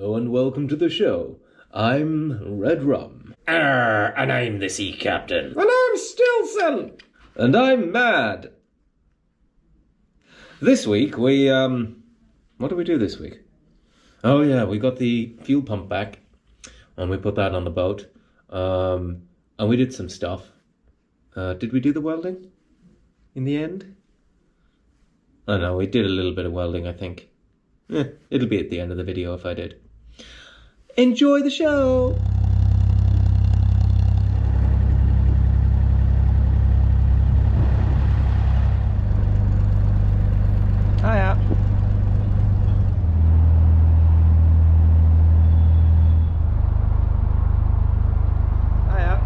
Hello and welcome to the show. I'm Red Rum. And I'm the sea captain. And I'm Stilson. And I'm Mad. This week we, what did we do this week? Oh yeah, we got the fuel pump back and we put that on the boat. And we did some stuff. Did we do the welding in the end? I don't know, we did a little bit of welding, I think. It'll be at the end of the video if I did. Enjoy the show! Hiya. Hiya.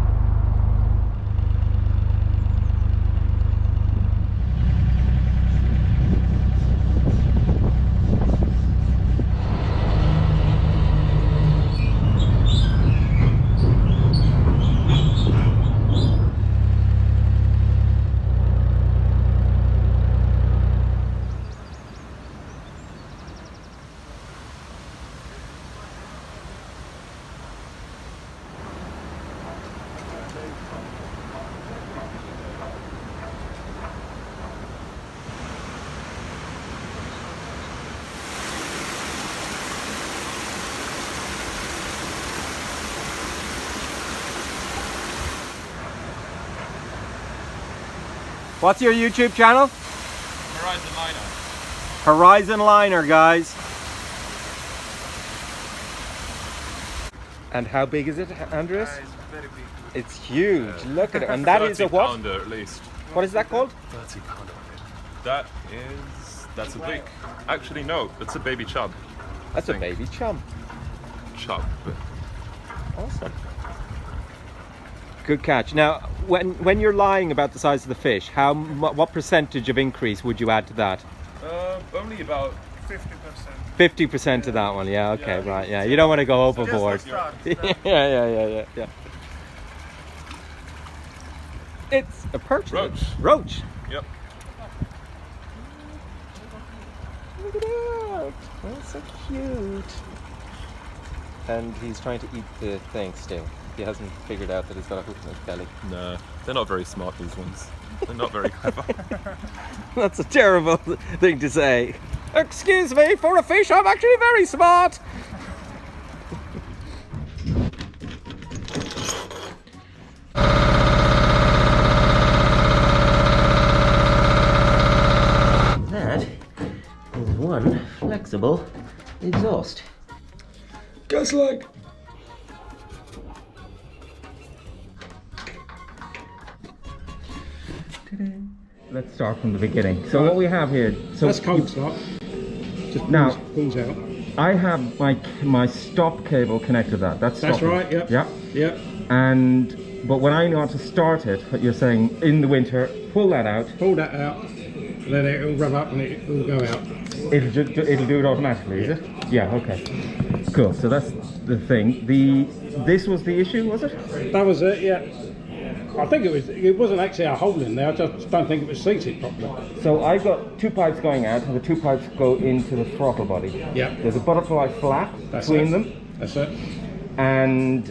What's your YouTube channel? Horizon Liner. Horizon Liner, guys. And how big is it, Andreas? It's very big. It's huge. Look at it. And that is a what? 30 pounder at least. What is that called? 30 pounder. That's a big. Actually, no, that's a baby chub. That's a baby chum. Chub. Awesome. Good catch. Now, when you're lying about the size of the fish, what percentage of increase would you add to that? Only about 50%. 50% to that one. Yeah. Okay. Yeah. Right. Yeah. You don't want to go overboard. Just the start. Yeah. It's a perch. Roach. Roach. Yep. Look at that. That's so cute. And he's trying to eat the thing still. He hasn't figured out that he's got a hook in his belly. No, they're not very smart, these ones. They're not very clever. That's a terrible thing to say. Excuse me, for a fish, I'm actually very smart. That is one flexible exhaust. Gas leg. Let's start from the beginning. So what we have here, so That's cold start. Just Now- pulls out. I have my stop cable connected to that. That's That's stopping. right, yep. Yeah. Yep. But when I want to start it, you're saying in the winter, pull that out. Pull that out. And then it'll rev up and it will go out. It'll do it automatically, is it? Yeah. Okay. Cool. So that's the thing. This was the issue, was it? That was it, yeah. I think it wasn't actually a hole in there, I just don't think it was seated properly. So I've got two pipes going out, and the two pipes go into the throttle body. Yeah. There's a butterfly flap That's between it. them, That's it. and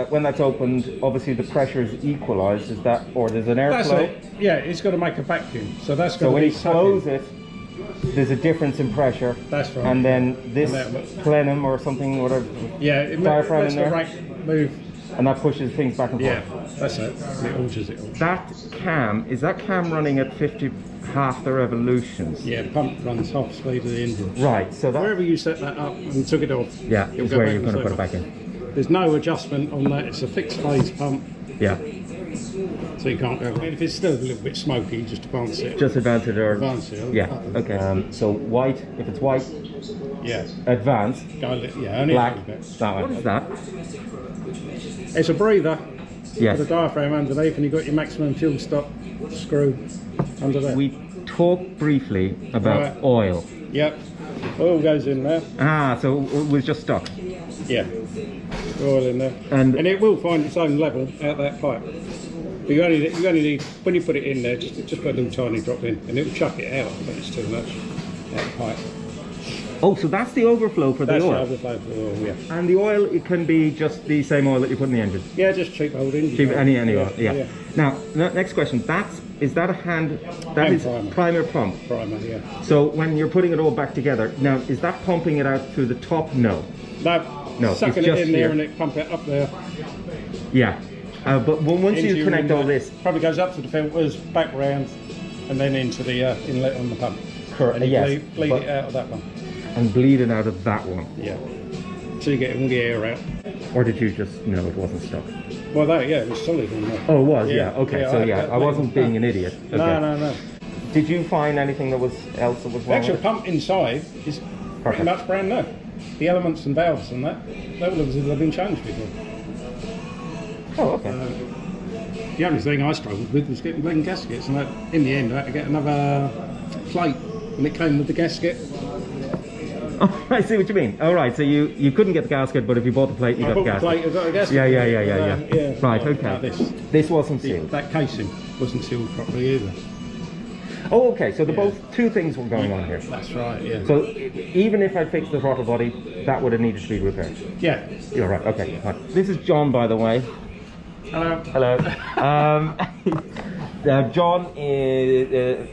when that's opened, obviously the pressure is equalised. Is that, or there's an That's airflow? it. Yeah, it's got to make a vacuum. So that's So got to when be you close sucking. it, there's a difference in pressure. That's right. And then this And that- plenum or something, whatever, Yeah, it diaphragm makes in the there, rate move. and that pushes things back and Yeah, forth. that's it. It alters it all. That cam, is that cam running at 50, half the revolutions? Yeah, the pump runs half speed of the engine. Right, so that, Wherever you set that up and took it off, yeah, it'll is go where back you're and going to put it set back in. off. There's no adjustment on that. It's a fixed phase pump, Yeah, so you can't go. I mean, if it's still a little bit smoky, just advance it. just advance it or... Advance it. Yeah, okay. So white, if it's white, Yeah. advance, Go a little, yeah, only black, a little bit. that one. What is that? It's a breather Yes. with a diaphragm underneath, and you've got your maximum fuel stop screw under there. We talked briefly about Right. oil. Yep. Oil goes in there. Ah, so it was just stuck. Yeah. Oil in there. And- And it will find its own level out that pipe. But you only need, when you put it in there, just put a little tiny drop in, and it will chuck it out if it's too much out the pipe. Oh, so that's the overflow for That's the the oil. overflow for the oil, yeah. And the oil, it can be just the same oil that you put in the engine. Yeah, just cheap old engine. Cheap, oil. any oil. Yeah. Now, next question. Is that a hand? That is primer pump. Primer, yeah. So when you're putting it all back together, now is that pumping it out through the top? No. No, sucking it's it just in here. there and it pump it up there. Yeah. But once Into you your connect all inlet. this, Probably goes up to the filters, back round, and then into the inlet on the pump. correct? And you Yes. bleed it out of that one. And bleed it out of that one. Yeah. So you get all the air out. Or did you just know it wasn't stuck? Well, that, yeah, it was solid on there. Oh, it was. Yeah. Okay. Yeah, So I- I wasn't being an idiot. Okay. No. Did you find anything else that was The wrong? actual with it? pump inside is pretty much brand new. The elements and valves and that look as if they've been changed before. Oh, okay. The only thing I struggled with was getting bleeding gaskets, and in the end I had to get another plate, and it came with the gasket. Oh, I see what you mean. All right, so you couldn't get the gasket, but if you bought the plate, you I got the bought the gasket. plate, I got a gasket. Yeah. Right, okay. This wasn't sealed. That casing wasn't sealed properly either. Oh, okay. So both two things were going on here. That's right. Yeah. So even if I fixed the throttle body, that would have needed to be repaired. Yeah. You're right. Okay. Fine. This is John, by the way. Hello. Hello. John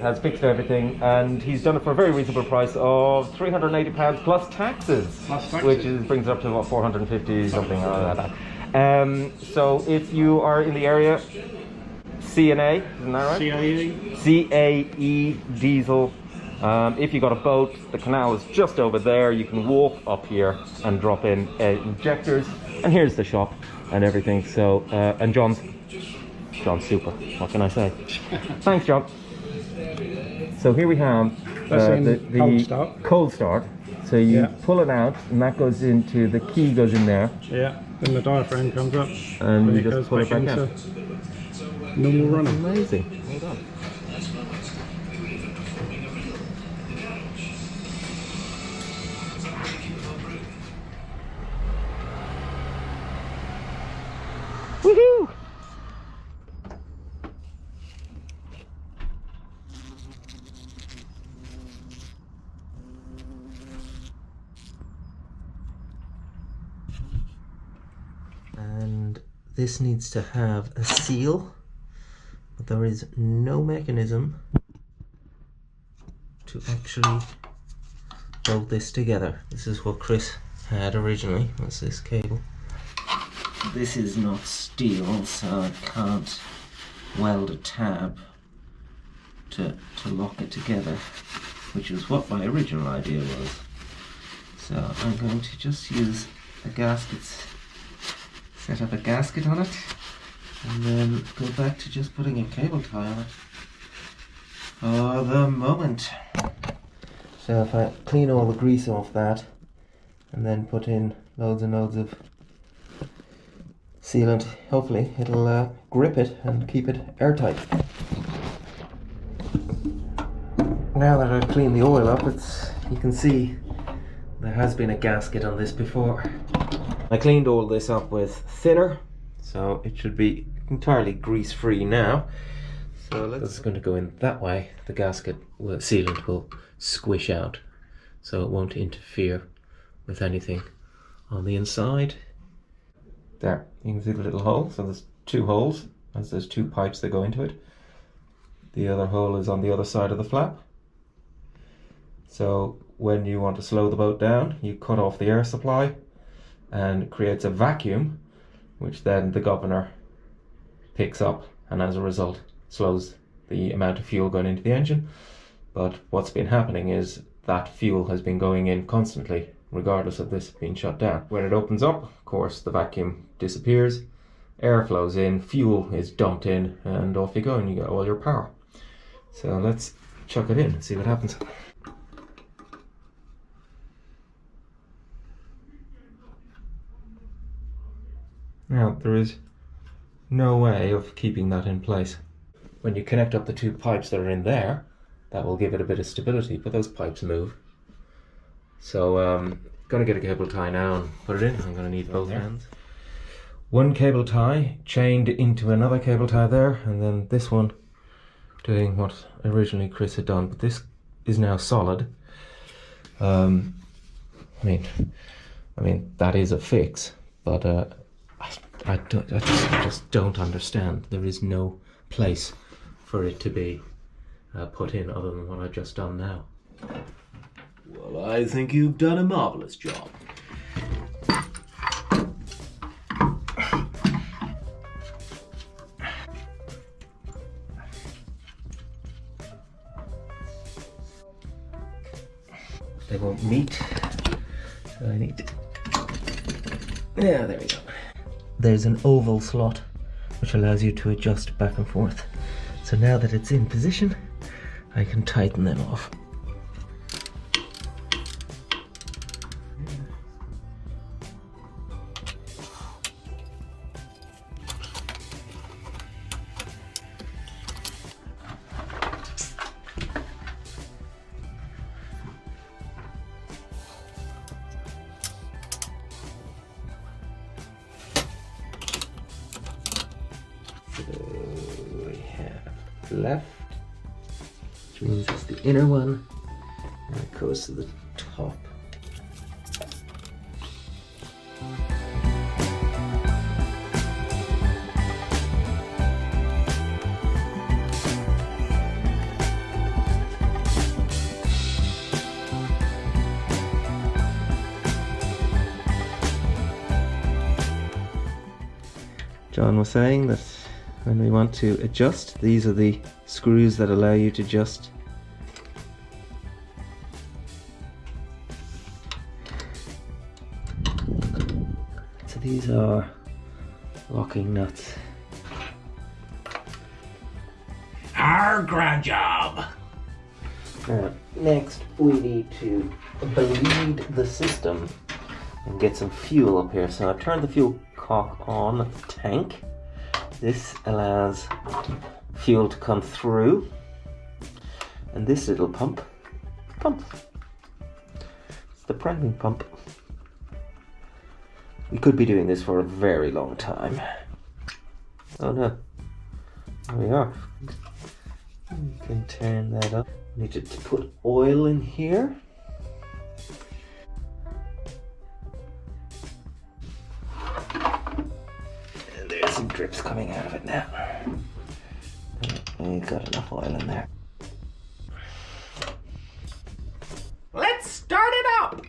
has fixed everything, and he's done it for a very reasonable price of £380 plus taxes, which brings it up to about 450 something like that. So if you are in the area, C&A, isn't that right? CAE. CAE diesel. If you got a boat, the canal is just over there. You can walk up here and drop in injectors, and here's the shop and everything. So and John's super. What can I say? Thanks, John. So here we have the cold start. So you pull it out, and that goes into the key goes in there. Yeah. Then the diaphragm comes up, and you just pull it back out. Normal running. Amazing. Well done. Woohoo! And this needs to have a seal, but there is no mechanism to actually bolt this together. This is what Chris had originally, was this cable. This is not steel, so I can't weld a tab to lock it together, which was what my original idea was. So I'm going to just use a gasket, set up a gasket on it, and then go back to just putting a cable tie on it for the moment. So if I clean all the grease off that and then put in loads and loads of sealant, hopefully it'll grip it and keep it airtight. Now that I've cleaned the oil up, you can see there has been a gasket on this before. I cleaned all this up with thinner, so it should be entirely grease free now. So it's going to go in that way. The gasket sealant will squish out, so it won't interfere with anything on the inside. There, you can see the little hole. So there's two holes, as there's two pipes that go into it. The other hole is on the other side of the flap. So when you want to slow the boat down, you cut off the air supply, and it creates a vacuum, which then the governor picks up, and as a result slows the amount of fuel going into the engine. But what's been happening is that fuel has been going in constantly, regardless of this being shut down. When it opens up, of course, the vacuum disappears, air flows in, fuel is dumped in, and off you go, and you get all your power. So let's chuck it in and see what happens. Now, there is no way of keeping that in place. When you connect up the two pipes that are in there, that will give it a bit of stability, but those pipes move. So I'm going to get a cable tie now and put it in. I'm going to need both hands. One cable tie chained into another cable tie there, and then this one doing what originally Chris had done, but this is now solid. I mean that is a fix, but I just don't understand. There is no place for it to be put in other than what I've just done now. Well, I think you've done a marvellous job. They won't meet, so I need to... Yeah, there we go. There's an oval slot which allows you to adjust back and forth. So now that it's in position, I can tighten them off. We have left, which means it's the inner one, and it goes to the top. John was saying that when we want to adjust, these are the screws that allow you to adjust. So these are locking nuts. Grand job. Now, next we need to bleed the system and get some fuel up here. So I've turned the fuel cock on at the tank. This allows fuel to come through, and this little pump pumps. It's the priming pump. We could be doing this for a very long time. Oh no, there we are. You can turn that up. Need to put oil in here. And there's some drips coming out of it now. We've got enough oil in there. Let's start it up.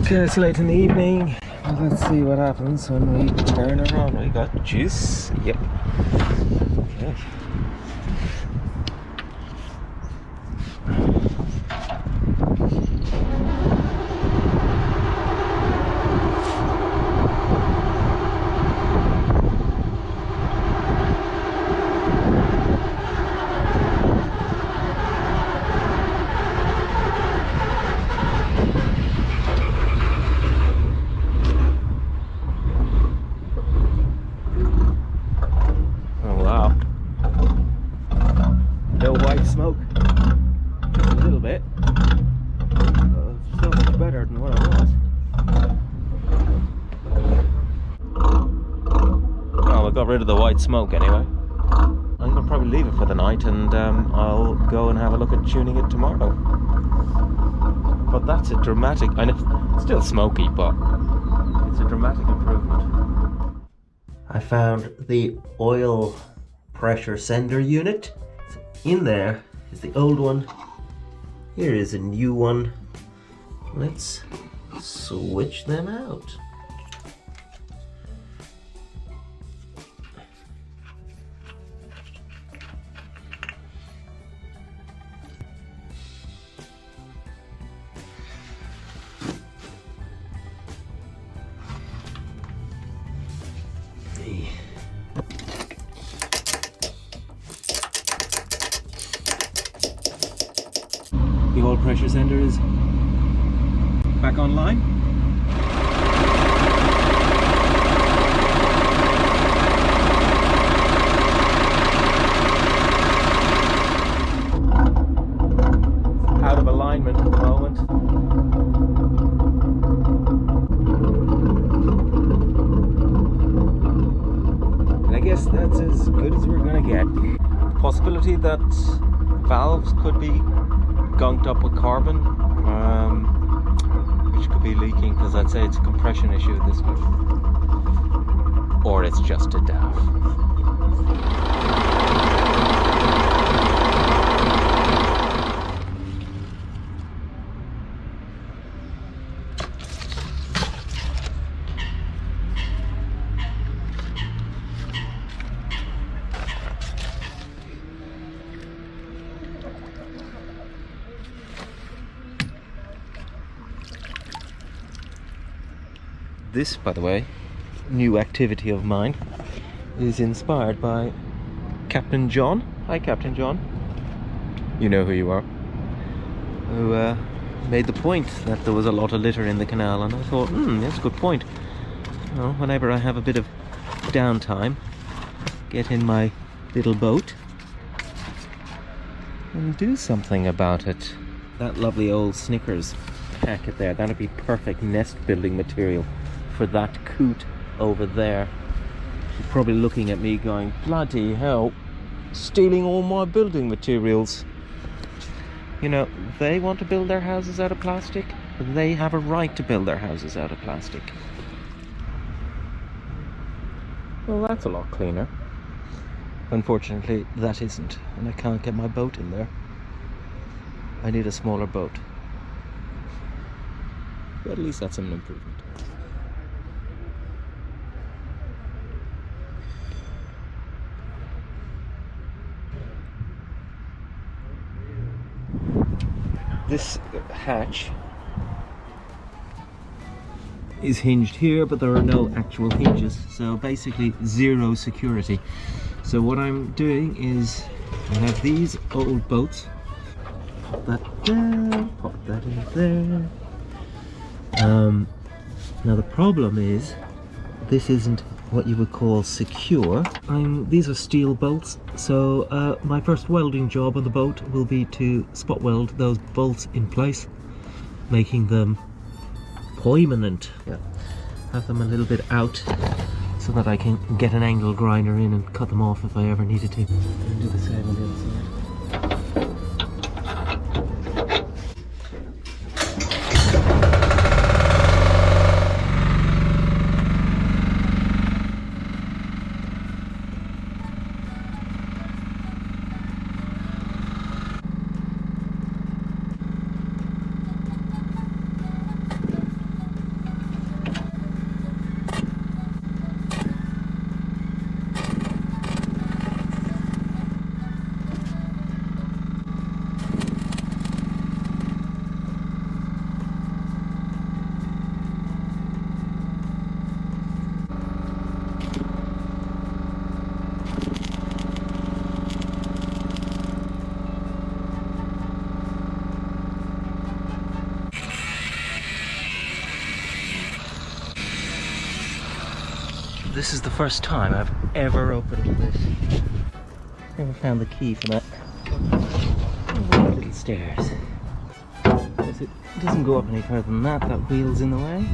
Okay, it's late in the evening. Let's see what happens when we turn her on. We got juice. Yep. Okay. No white smoke, just a little bit. So much better than what it was. Well, I got rid of the white smoke anyway. I'm gonna probably leave it for the night, and I'll go and have a look at tuning it tomorrow. But that's a dramatic, I know, still smoky, but it's a dramatic improvement. I found the oil pressure sender unit. In there is the old one. Here is a new one. Let's switch them out. The oil pressure sender is back online. Out of alignment at the moment. And I guess that's as good as we're going to get. Possibility that valves could be gunked up with carbon, which could be leaking, because I'd say it's a compression issue at this point. Or it's just a DAF. This, by the way, new activity of mine is inspired by Captain John. Hi, Captain John. You know who you are. Who made the point that there was a lot of litter in the canal, and I thought, that's a good point. Well, whenever I have a bit of downtime, get in my little boat and do something about it. That lovely old Snickers packet there, that'd be perfect nest building material for that coot over there. You're probably looking at me going, bloody hell, stealing all my building materials. You know, they want to build their houses out of plastic. They have a right to build their houses out of plastic. Well, that's a lot cleaner. Unfortunately, that isn't, and I can't get my boat in there. I need a smaller boat. But at least that's an improvement. This hatch is hinged here, but there are no actual hinges, so basically zero security. So what I'm doing is I have these old boats. Pop that there, pop that in there. Now the problem is this isn't what you would call secure. These are steel bolts, so my first welding job on the boat will be to spot weld those bolts in place, making them permanent. Yeah. Have them a little bit out so that I can get an angle grinder in and cut them off if I ever needed to. And do the same on the other side. This is the first time I've ever opened this. Never found the key for that little stairs. Because it doesn't go up any further than that. That wheel's in the way.